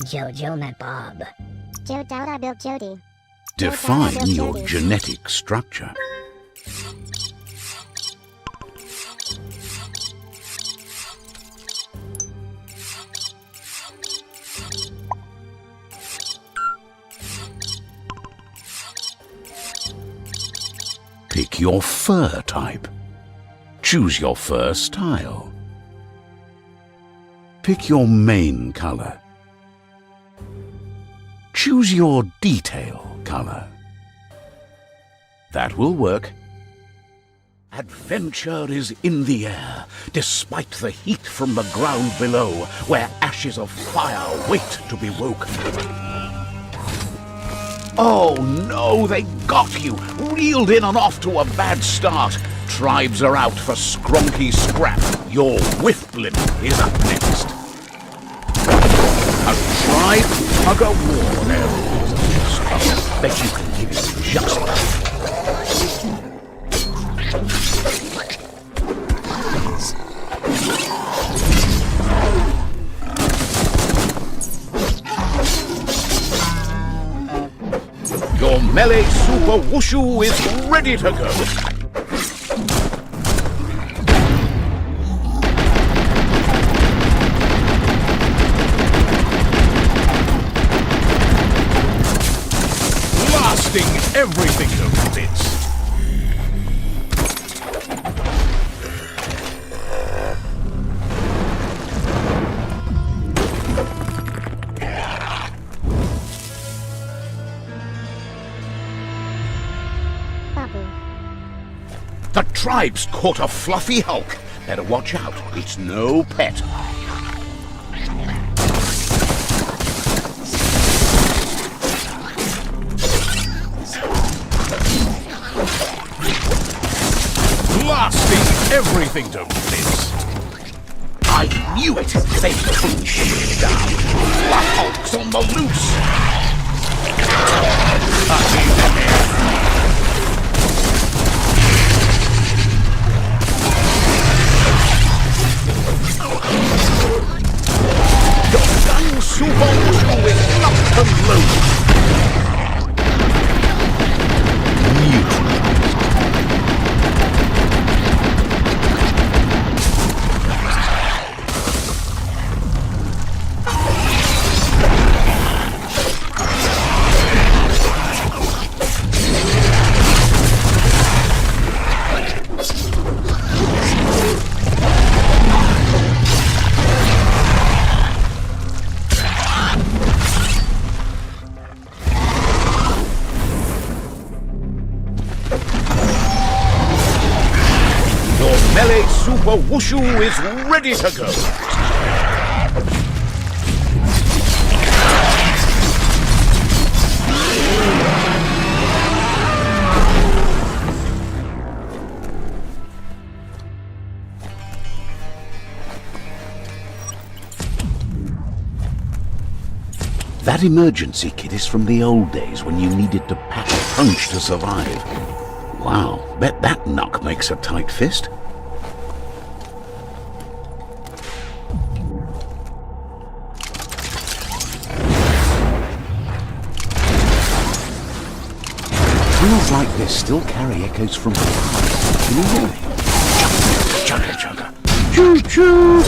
Jojo met Bob. Joe Dowda built Jody. Define your genetic structure. Pick your fur type. Choose your fur style. Pick your main color. Choose your detail color. That will work. Adventure is in the air, despite the heat from the ground below, where ashes of fire wait to be woken. Oh no, they got you! Reeled in and off to a bad start. Tribes are out for skronky scrap. Your whiff blimp is up next. A tribe, tug of war, there is. I bet you can give it just that. Your melee super wushu is ready to go. Blasting everything to bits. The tribe's caught a fluffy hulk. Better watch out, it's no pet. Blasting everything to bits. I knew it! They couldn't shoot it down. The hulk's on the loose. I need them here. Super Wushu is locked and loaded. Melee Super Wushu is ready to go. That emergency kit is from the old days when you needed to pack a punch to survive. Wow, bet that knock makes a tight fist. Tunnels like this still carry echoes from the past. Can you hear me? Chugga, chugga, chugga. Choo choo!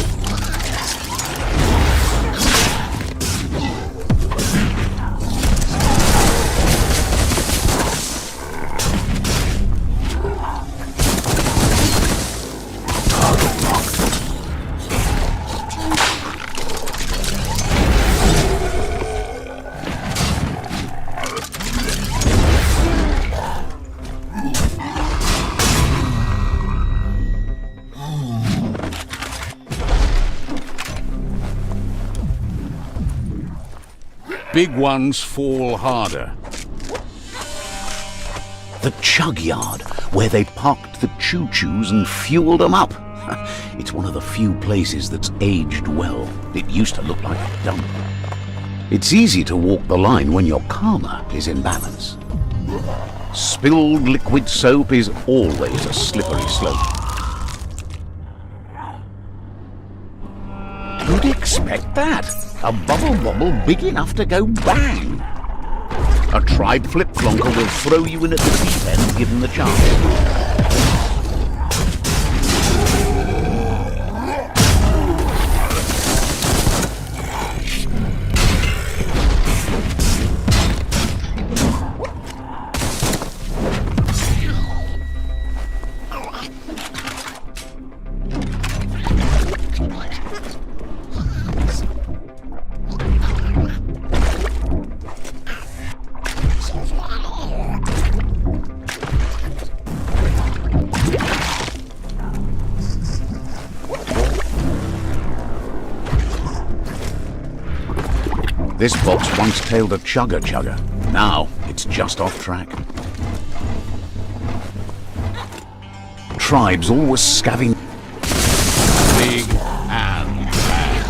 Big ones fall harder. The chug yard, where they parked the choo-choos and fueled them up. It's one of the few places that's aged well. It used to look like a dump. It's easy to walk the line when your karma is in balance. Spilled liquid soap is always a slippery slope. Who'd expect that? A bubble wobble big enough to go bang. A tribe flip-flonker will throw you in at the deep end given the chance. This box once tailed a chugger. Now it's just off track. Tribes always scavenging big and bad.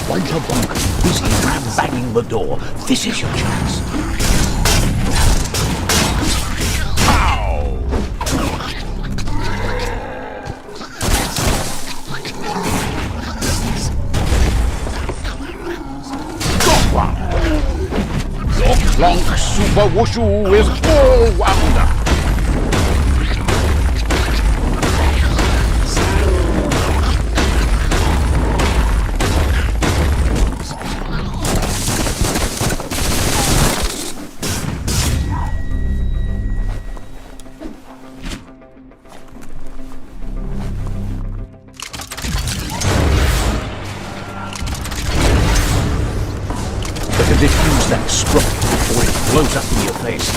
White a bonk, busy ram-banging the door. This is your chance. Long Super Wushu is all-rounder. Better diffuse that sprocket before it blows up in your face.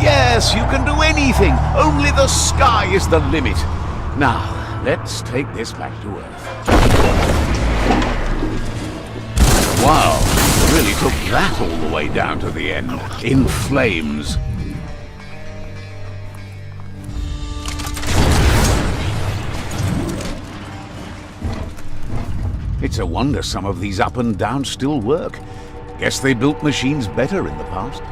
Yes, you can do anything. Only the sky is the limit. Now, let's take this back to Earth. Wow, you really took that all the way down to the end. In flames. It's a wonder some of these up and downs still work. Guess they built machines better in the past.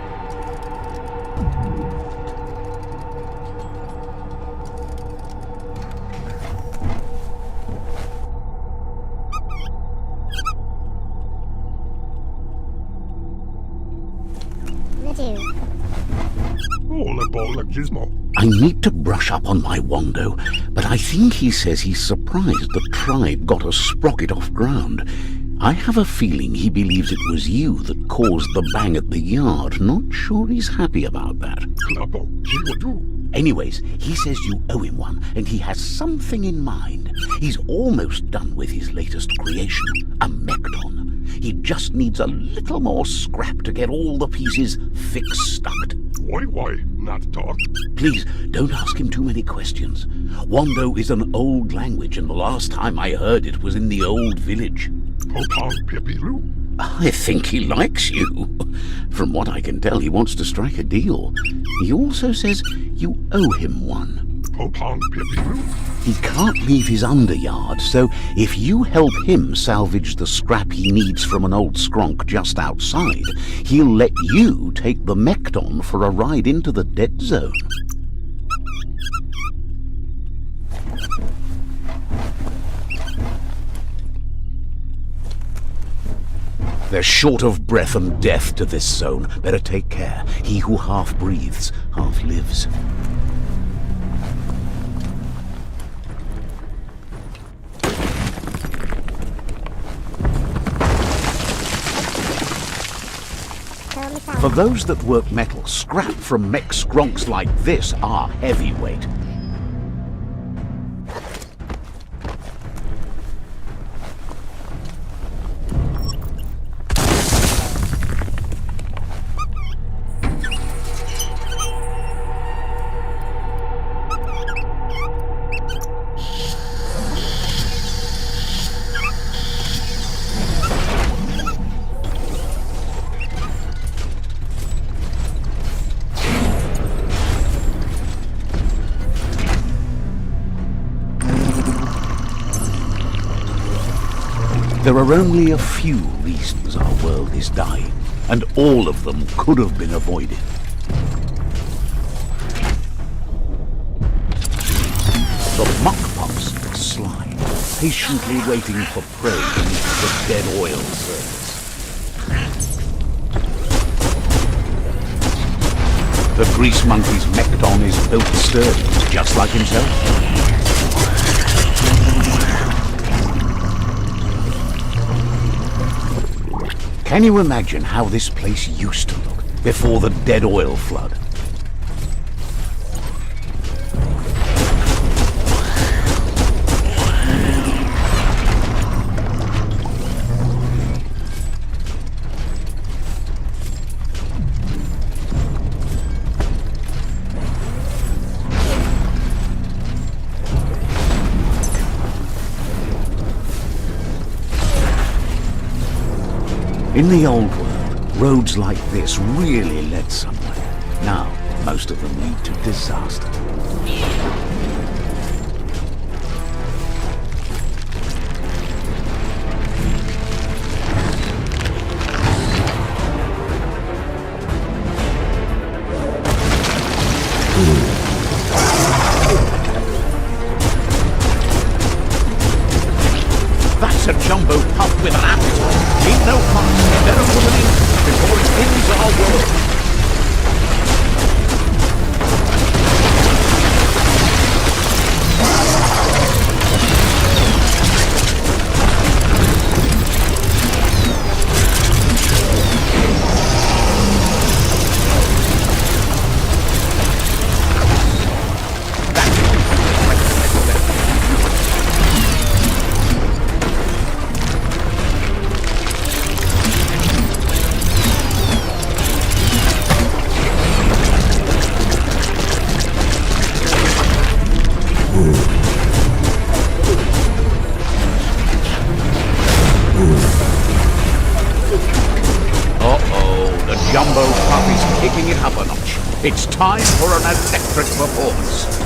I need to brush up on my Wando, but I think he says he's surprised the tribe got a sprocket off ground. I have a feeling he believes it was you that caused the bang at the yard. Not sure he's happy about that. Anyways, he says you owe him one, and he has something in mind. He's almost done with his latest creation, a Mekton. He just needs a little more scrap to get all the pieces fix-stuck. Why not talk? Please, don't ask him too many questions. Wando is an old language, and the last time I heard it was in the old village. I think he likes you. From what I can tell, he wants to strike a deal. He also says you owe him one. He can't leave his underyard, so if you help him salvage the scrap he needs from an old skronk just outside, he'll let you take the Mekton for a ride into the dead zone. They're short of breath and death to this zone. Better take care. He who half breathes, half lives. For those that work metal, scrap from mech skronks like this are heavyweight. There are only a few reasons our world is dying, and all of them could have been avoided. The muck pups slide, patiently waiting for prey beneath the dead oil surface. The grease monkey's mekton is built sturdy, just like himself. Can you imagine how this place used to look before the dead oil flood? In the old world, roads like this really led somewhere. Now, most of them lead to disaster. That's a jumbo pup with an appetite. Ain't no fuss. Better put it in before it ends our world. Jumbo pup is kicking it up a notch. It's time for an electric performance.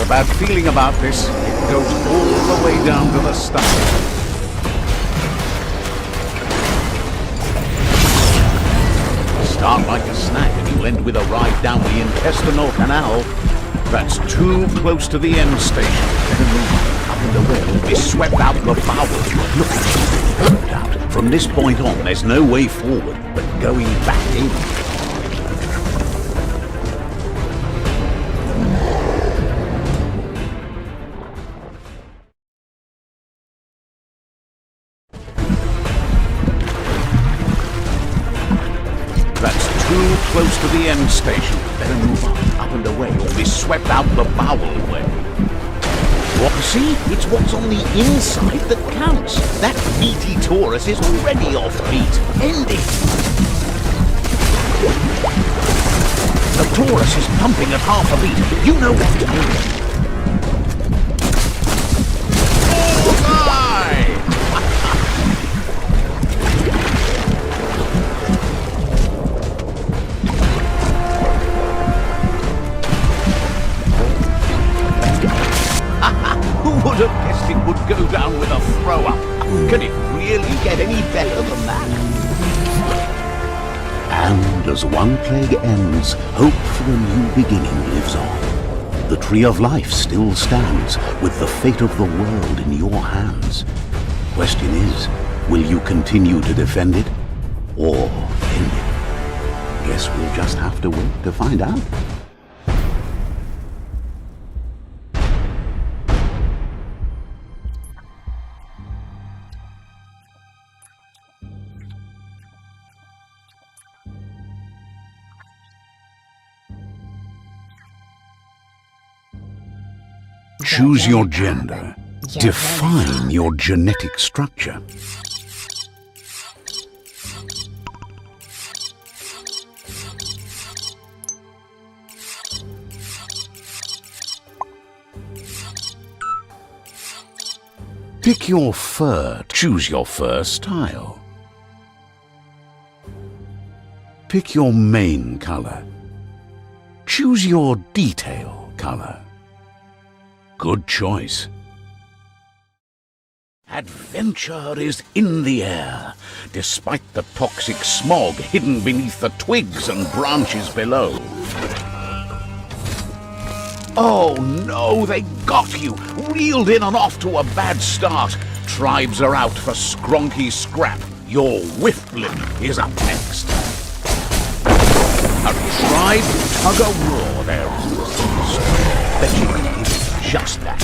Bad feeling about this. It goes all the way down to the stomach. Start like a snack and you'll end with a ride down the intestinal canal. That's too close to the end station. Better move up and away and be swept out the bowels. Look at it. No doubt. From this point on, there's no way forward but going back in. Too close to the end station. Better move up and away or be swept out the bowel way. What? See? It's what's on the inside that counts. That meaty Taurus is already off beat. End it. The Taurus is pumping at half a beat. You know what to do. Oh my! Who would have guessed it would go down with a throw-up? Can it really get any better than that? And as one plague ends, hope for a new beginning lives on. The Tree of Life still stands, with the fate of the world in your hands. Question is, will you continue to defend it, or end it? Guess we'll just have to wait to find out. Choose your gender. Define your genetic structure. Pick your fur. Choose your fur style. Pick your main color. Choose your detail color. Good choice. Adventure is in the air, despite the toxic smog hidden beneath the twigs and branches below. Oh no, they got you! Reeled in and off to a bad start. Tribes are out for skronky scrap. Your whiffling is up next. A tribe tug-of-war there. Bet you can give just that.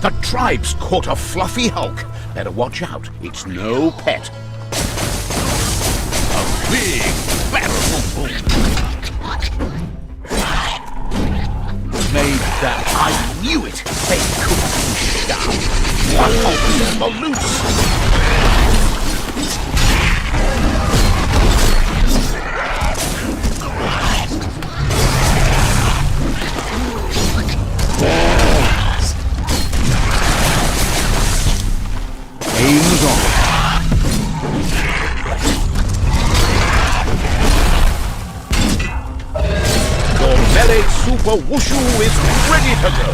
The tribe's caught a fluffy hulk. Better watch out, it's no pet. A big battle boom. Made that. I knew it. They couldn't push down. One hulk on the loose. Aim's on. Your melee super wushu is ready to go.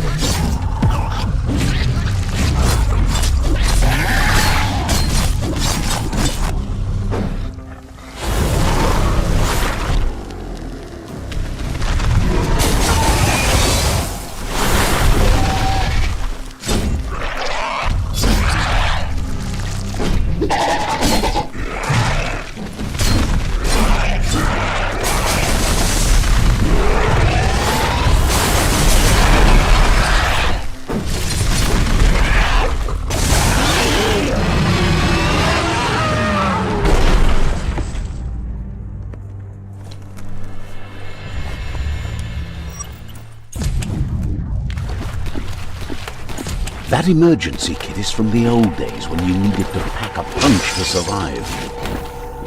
That emergency kit is from the old days when you needed to pack a punch to survive.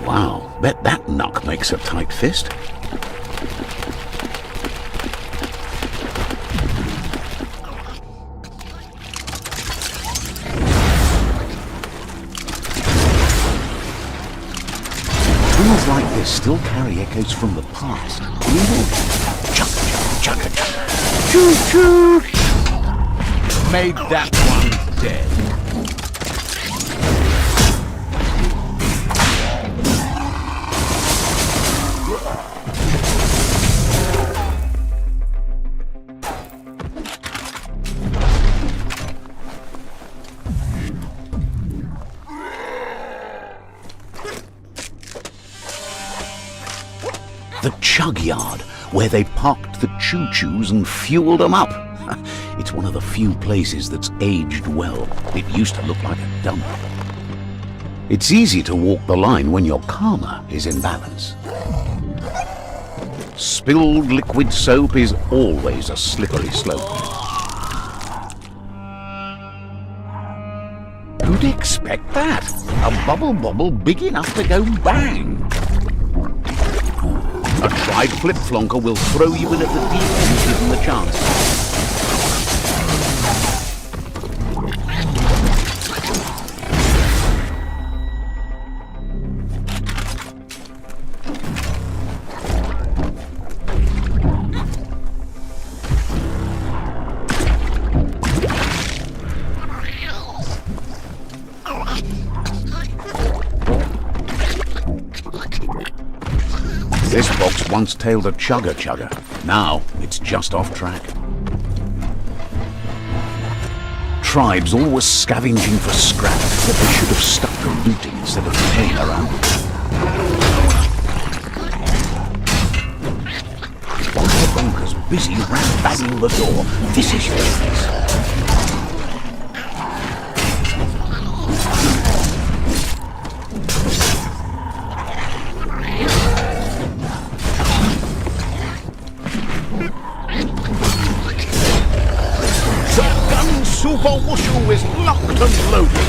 Wow, bet that knock makes a tight fist. Tools like this still carry echoes from the past. Chugga, chugga, chugga. Choo-choo! Made that one dead. The chug yard, where they parked the choo-choos and fueled them up. It's one of the few places that's aged well. It used to look like a dump. It's easy to walk the line when your karma is in balance. Spilled liquid soap is always a slippery slope. Who'd expect that? A bubble bobble big enough to go bang. A tried flip-flonker will throw you in at the deep end given the chance. This box once tailed a chugga. Now it's just off track. Tribes always scavenging for scrap, but they should have stuck to looting instead of playing around. busy rat-banging the door. This is your chance. Shotgun Super Wushu is locked and loaded.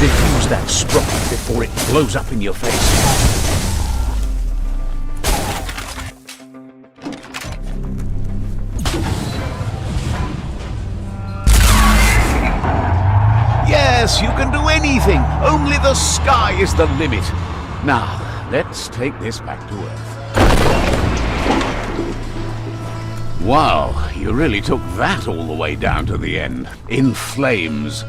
Defuse that sprocket before it blows up in your face. Yes, you can do anything. Only the sky is the limit. Now, let's take this back to Earth. Wow, you really took that all the way down to the end. In flames.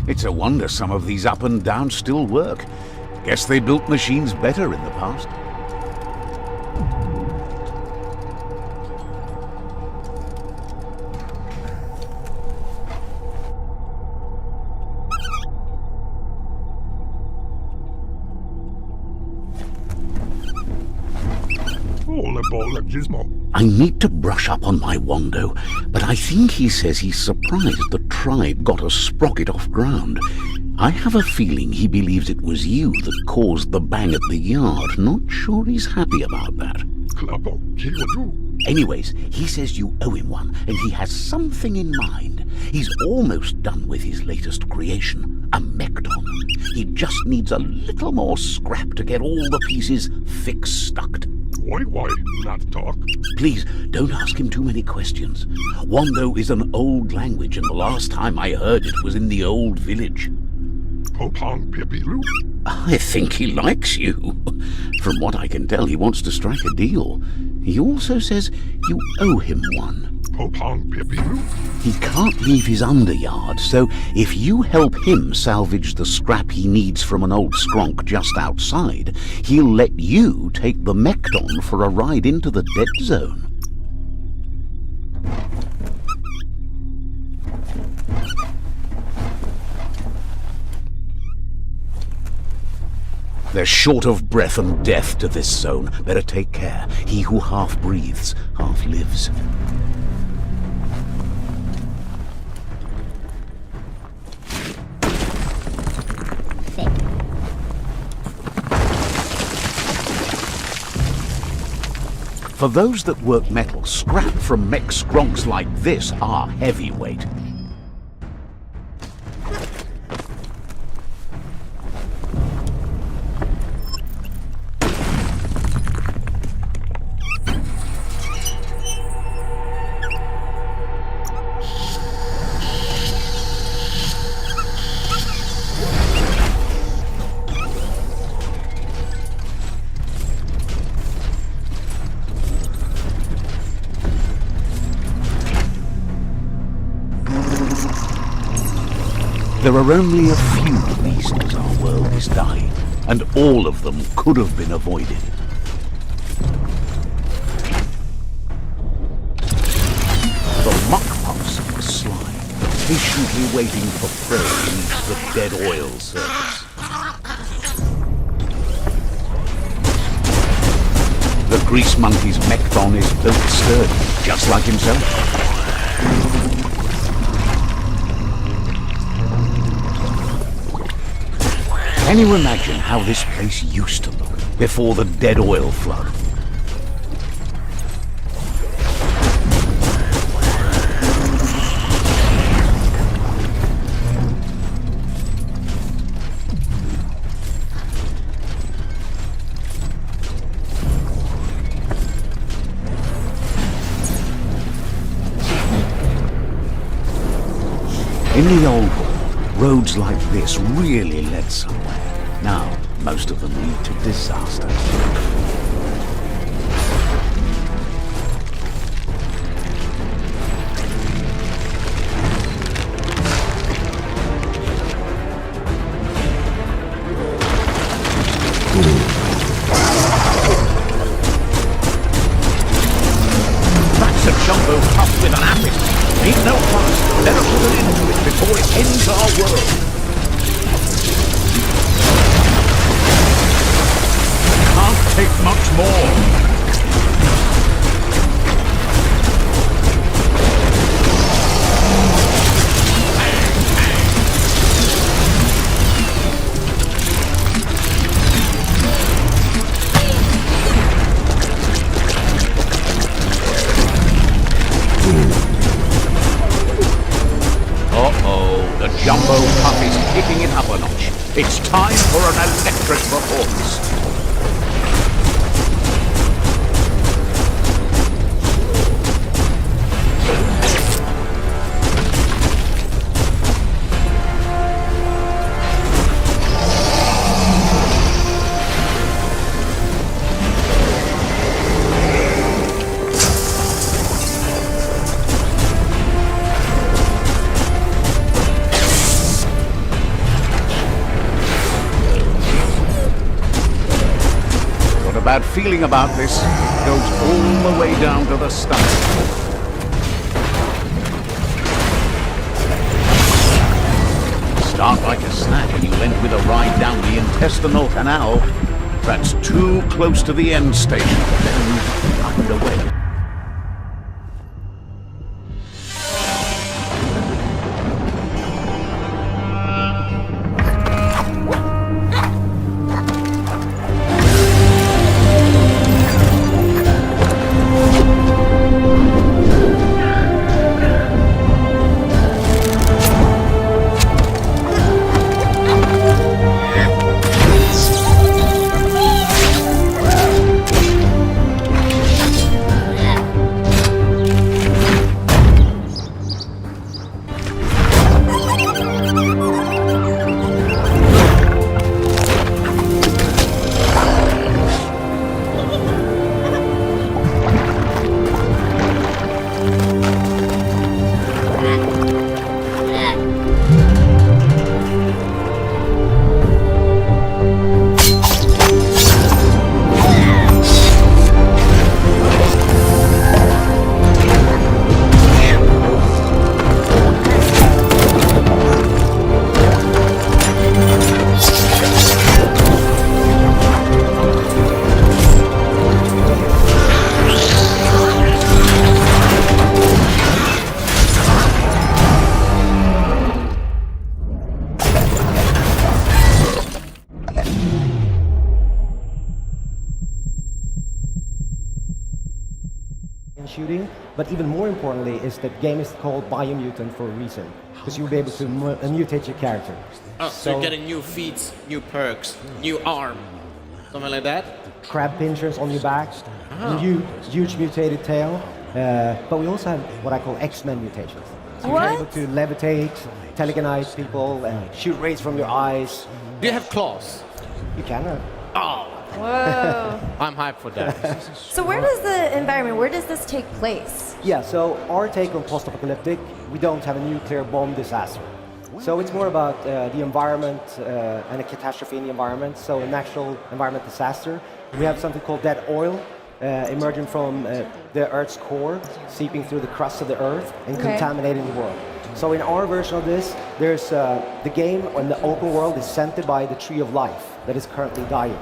It's a wonder some of these up and downs still work. Guess they built machines better in the past. I need to brush up on my Wando, but I think he says he's surprised the tribe got a sprocket off ground. I have a feeling he believes it was you that caused the bang at the yard. Not sure he's happy about that. Anyways, he says you owe him one, and he has something in mind. He's almost done with his latest creation, a Mekton. He just needs a little more scrap to get all the pieces fix-stucked. Why not talk? Please, don't ask him too many questions. Wando is an old language, and the last time I heard it was in the old village. I think he likes you. From what I can tell, he wants to strike a deal. He also says you owe him one. He can't leave his underyard, so if you help him salvage the scrap he needs from an old skronk just outside, he'll let you take the Mekton for a ride into the dead zone. They're short of breath and death to this zone. Better take care. He who half breathes, half lives. For those that work metal, scrap from mech skronks like this are heavyweight. There are only a few of these as our world is dying, and all of them could have been avoided. The muck pups of the slime, patiently waiting for prey beneath the dead oil surface. The grease monkey's Mekton is built sturdy, just like himself. Can you imagine how this place used to look before the dead oil flood? In the old world, roads like this really led somewhere. Now, most of them lead to disaster. before it ends our world. Can't take much more. The Jumbo Puff is kicking it up a notch. It's time for an electric performance. Bad feeling about this. It goes all the way down to the stomach. Start like a snack and you'll end with a ride down the intestinal canal. That's too close to the end station. Then underway. Shooting, but even more importantly is that game is called BIOMUTANT for a reason, because you'll be able to mutate your character. Oh, so you're getting new feats, new perks, new arm, something like that? Crab pinchers on your back, huge mutated tail, but we also have what I call X-Men mutations. So you're able to levitate, telekinetize people, shoot rays from your eyes. Do you have claws? You can. Oh! Whoa. I'm hyped for that. So where does the environment, where does this take place? Yeah, so our take on post-apocalyptic, we don't have a nuclear bomb disaster. So it's more about the environment and a catastrophe in the environment, so a natural environment disaster. We have something called dead oil emerging from the Earth's core, seeping through the crust of the Earth and contaminating the world. So in our version of this, there's the game and the open world is centered by the tree of life that is currently dying.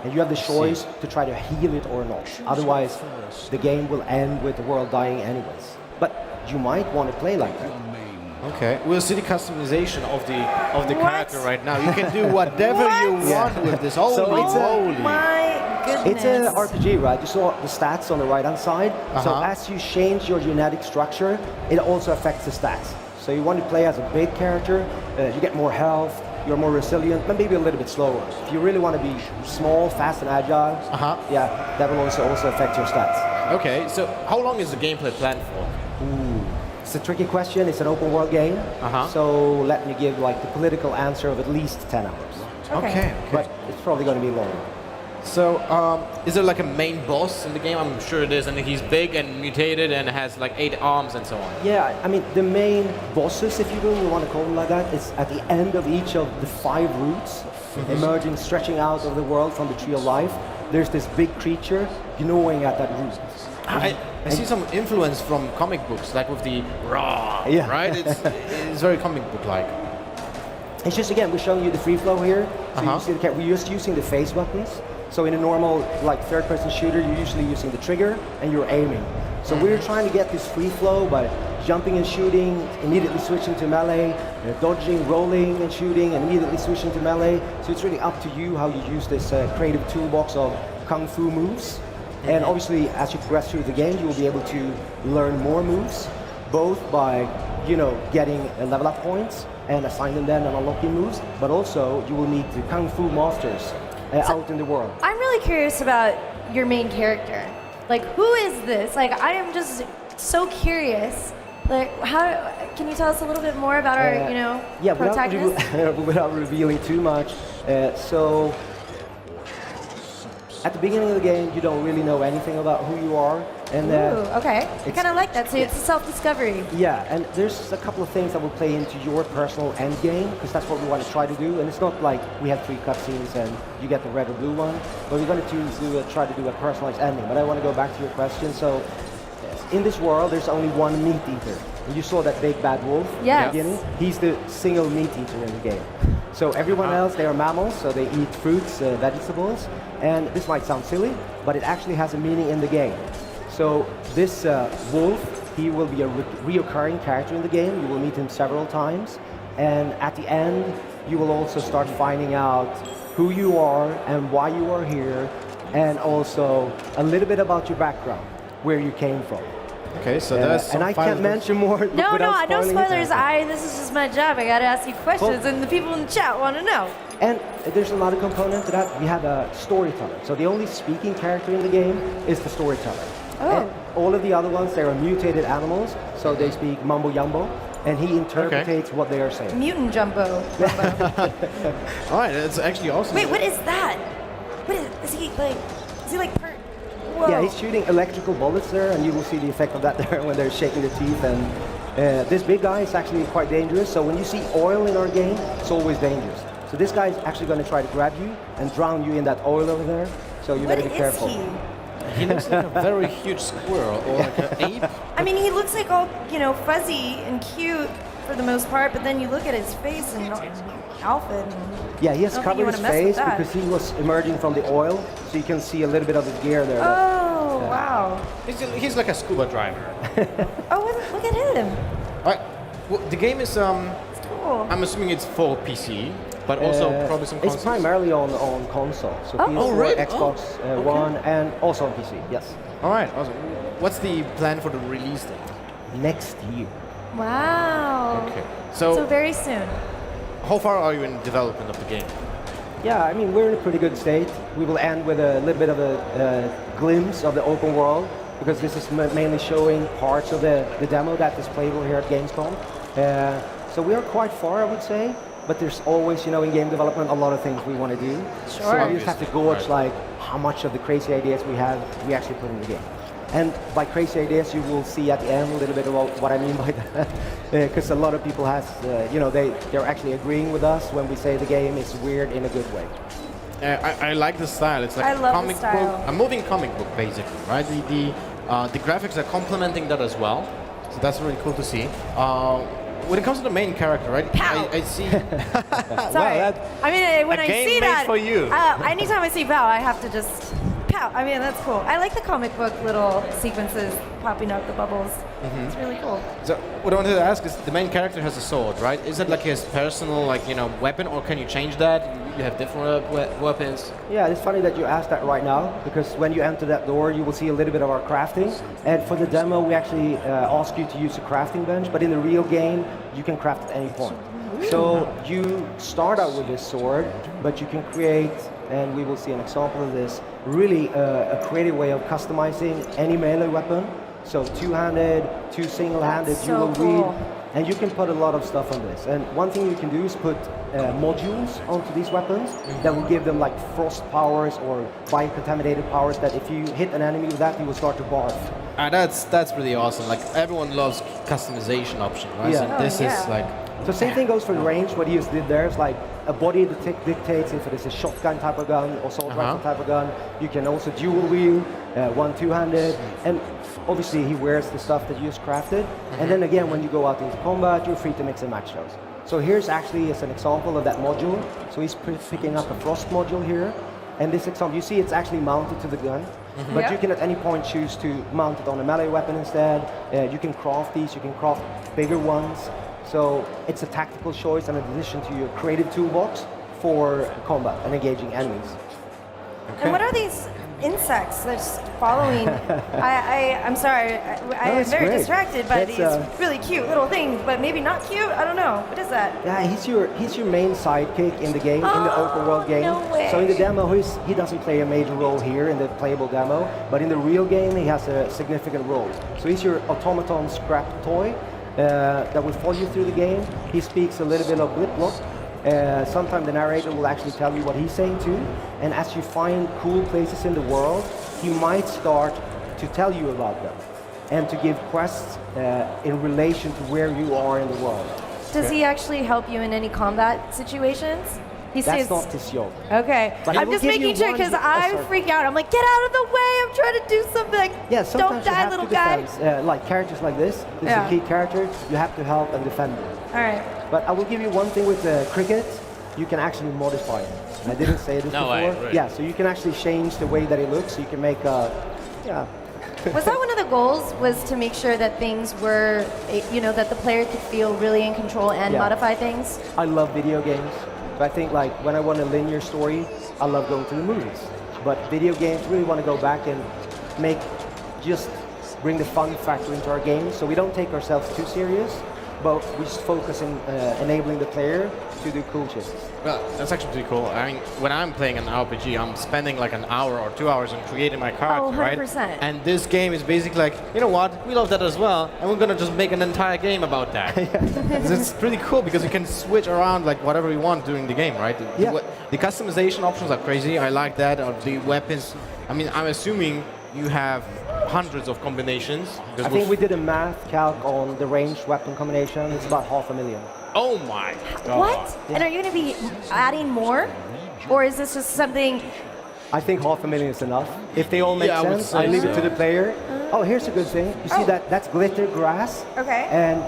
And you have the choice to try to heal it or not. Otherwise, the game will end with the world dying anyways. But you might want to play like that. Okay, we'll see the customization of the character right now. You can do whatever you want with this. Holy moly! My goodness. It's an RPG, right? You saw the stats on the right-hand side. So as you change your genetic structure, it also affects the stats. So you want to play as a big character, you get more health, you're more resilient, but maybe a little bit slower. If you really want to be small, fast, and agile, yeah, that will also affect your stats. Okay, so how long is the gameplay planned for? It's a tricky question. It's an open world game. So let me give like the political answer of at least 10 hours. Okay. But it's probably going to be longer. So, is there like a main boss in the game? I'm sure it is, and he's big and mutated and has like 8 arms and so on. Yeah, I mean, the main bosses, if you will, want to call them like that, is at the end of each of the 5 routes, emerging, stretching out of the world from the Tree of Life. There's this big creature gnawing at that root. I see some influence from comic books, like with the raw, Yeah. right? It's very comic book-like. It's just, again, we're showing you the free flow here. So you see we're just using the face buttons. So in a normal like third-person shooter, you're usually using the trigger and you're aiming. So we're trying to get this free flow by jumping and shooting, immediately switching to melee, dodging, rolling and shooting, and immediately switching to melee. So it's really up to you how you use this creative toolbox of kung fu moves. And obviously, as you progress through the game, you will be able to learn more moves, both by, getting level up points and assigning them and unlocking moves, but also you will meet the kung fu masters out in the world. I'm really curious about your main character. Like, who is this? Like, I am just so curious. Like, how can you tell us a little bit more about our, protagonist? Without revealing too much. So, at the beginning of the game, you don't really know anything about who you are. And Ooh, okay. I kind of like that, so it's a self-discovery. Yeah, and there's a couple of things that will play into your personal end game, because that's what we want to try to do. And it's not like we have 3 cutscenes and you get the red or blue one, but we're going to try to do a personalized ending. But I want to go back to your question. So, in this world, there's only one meat eater. And you saw that big bad wolf at the beginning. He's the single meat eater in the game. So everyone else, they are mammals, so they eat fruits, vegetables. And this might sound silly, but it actually has a meaning in the game. So this wolf, he will be a reoccurring character in the game. You will meet him several times. And at the end, you will also start finding out who you are and why you are here, and also a little bit about your background, where you came from. Okay, so there's some and I can't mention more. No, without no spoiling spoilers. it. This is just my job. I gotta ask you questions, and the people in the chat want to know. And there's another component to that. We have a storyteller. So the only speaking character in the game is the storyteller. Oh. And all of the other ones, they are mutated animals, so they speak mumbo jumbo, and he interprets what they are saying. Mutant Jumbo. All right, that's actually awesome. Wait, what is that? What is he like? Is he like? Whoa. Yeah, he's shooting electrical bullets there, and you will see the effect of that there when they're shaking their teeth. And this big guy is actually quite dangerous. So when you see oil in our game, it's always dangerous. So this guy is actually going to try to grab you and drown you in that oil over there. So you better be careful. What is he? He looks like a very huge squirrel or like an ape. I mean, he looks like all, fuzzy and cute for the most part, but then you look at his face and outfit. Yeah, he has I don't think you covered his wanna mess with face that. because he was emerging from the oil, so you can see a little bit of his gear there. Oh, wow. He's like a scuba diver. Oh, look at him. All right, well, the game is It's cool. I'm assuming it's for PC, but also probably some consoles. It's primarily on console, so Oh. PS4, Oh, really? Xbox One, and also on PC, yes. All right, awesome. What's the plan for the release date? Next year. Wow. Okay. So very soon. How far are you in development of the game? Yeah, I mean, we're in a pretty good state. We will end with a little bit of a glimpse of the open world, because this is mainly showing parts of the demo that is playable here at Gamescom. So we are quite far, I would say, but there's always, in game development, a lot of things we want to do. Sure. So we just have to gauge, Right. like, how much of the crazy ideas we have, we actually put in the game. And by crazy ideas, you will see at the end a little bit about what I mean by that. Because a lot of people they're actually agreeing with us when we say the game is weird in a good way. I like the style. It's like I a love the comic style. book, a moving comic book, basically, right? The graphics are complementing that as well, so that's really cool to see. When it comes to the main character, right? Pow! I see. Sorry. I mean, when a I game see made that, for you. Anytime I see pow, I have to just pow. I mean, that's cool. I like the comic book little sequences popping out the bubbles. It's really cool. So what I wanted to ask is, the main character has a sword, right? Is it like his personal, weapon, or can you change that? You have different weapons. Yeah, it's funny that you asked that right now, because when you enter that door, you will see a little bit of our crafting. And for the demo, we actually ask you to use a crafting bench, but in the real game, you can craft at any point. So you start out with this sword, but you can create, and we will see an example of this, really a creative way of customizing any melee weapon. So two-handed, two single-handed, That's you so will cool. read. And you can put a lot of stuff on this. And one thing you can do is put modules onto these weapons that will give them like frost powers or biocontaminated powers, that if you hit an enemy with that, he will start to barf. That's pretty awesome. Like, everyone loves customization option, right? Yeah. So this Oh, is yeah. like. So same thing goes for the range. What he just did there is like a body that dictates if it is a shotgun type of gun or assault rifle type of gun. You can also dual wield, one two-handed, and obviously he wears the stuff that you just crafted. And then again, when you go out into combat, you're free to mix and match those. So here's actually as an example of that module. So he's picking up a frost module here. And this example, you see it's actually mounted to the gun. But you can at any point choose to mount it on a melee weapon instead. You can craft these, you can craft bigger ones. So it's a tactical choice in addition to your creative toolbox for combat and engaging enemies. And what are these insects that's following? I'm sorry, I'm very great. distracted by That's, these really cute little things, but maybe not cute. I don't know. What is that? Yeah, he's your main sidekick in the game, in the open world game. No way. So in the demo, he doesn't play a major role here in the playable demo, but in the real game, he has a significant role. So he's your automaton scrap toy that will follow you through the game. He speaks a little bit of blip-blop. Sometimes the narrator will actually tell you what he's saying too. And as you find cool places in the world, he might start to tell you about them and to give quests in relation to where you are in the world. Does he actually help you in any combat situations? That's not his job. Okay, But I I'm will just give making you sure one- because oh, I sorry. freak out. I'm like, get out of the way! I'm trying to do something. Yeah, sometimes Don't you die, have little to guy. defend, like characters like this. This Yeah. is a key character. You have to help and defend them. All right. But I will give you one thing with the cricket. You can actually modify it. I didn't say this No before. way, really? Yeah, so you can actually change the way that it looks. So you can make yeah. Was that one of the goals? Was to make sure that things were, that the player could feel really in control and Yeah. modify things? I love video games. So I think like when I want a linear story, I love going to the movies. But video games really want to go back and bring the fun factor into our games. So we don't take ourselves too serious, but we just focus on enabling the player to do cool shit. Well, that's actually pretty cool. I mean, when I'm playing an RPG, I'm spending like an hour or 2 hours on creating my character, right? 100%. And this game is basically like, you know what? We love that as well, and we're gonna just make an entire game about that. It's pretty cool because you can switch around like whatever you want during the game, right? Yeah. The customization options are crazy. I like that. Or the weapons. I mean, I'm assuming you have hundreds of combinations. I think we did a math calc on the ranged weapon combination. It's about 500,000. Oh my god. What? And are you going to be adding more? Or is this just something? I think 500,000 is enough. If they all make Yeah, I would sense, say I leave it so. to the player. Oh, here's a good thing. You see that's glitter grass. Okay. And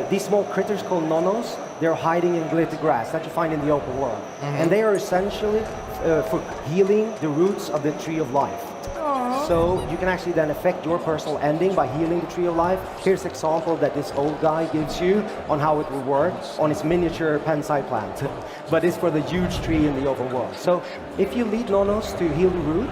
these small critters called nonos, they're hiding in glitter grass that you find in the open world. And they are essentially for healing the roots of the tree of life. So you can actually then affect your personal ending by healing the tree of life. Here's an example that this old guy gives you on how it will work on his miniature pensai plant. But it's for the huge tree in the open world. So if you lead nonos to heal the root,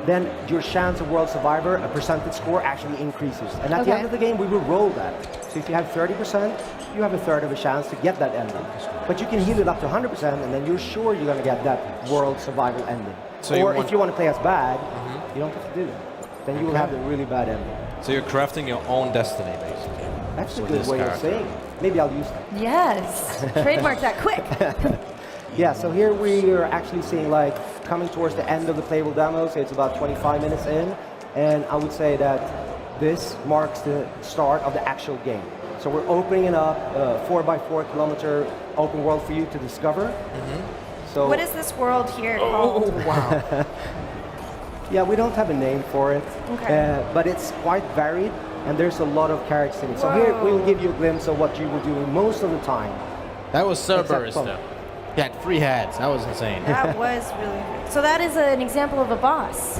then your chance of world survivor, a percentage score, actually increases. And at the end of the game, we will roll that. So if you have 30%, you have a third of a chance to get that ending. But you can heal it up to 100%, and then you're sure you're going to get that world survival ending. So or if you want to play as bad, you don't have to do that. Then you will have the really bad ending. So you're crafting your own destiny, basically. That's a with good this way of character. saying it. Maybe I'll use that. Yes. Trademark that quick. Yeah, so here we are actually seeing like coming towards the end of the playable demo, so it's about 25 minutes in, and I would say that this marks the start of the actual game. So we're opening it up, 4x4 kilometer open world for you to discover. So What is this world here called? Wow. yeah, we don't have a name for it, Okay. but it's quite varied, and there's a lot of characters in it. So here we will give you a glimpse of what you will do most of the time. That was Cerberus Except though. He had 3 heads. That was insane. That was really good. So that is an example of a boss.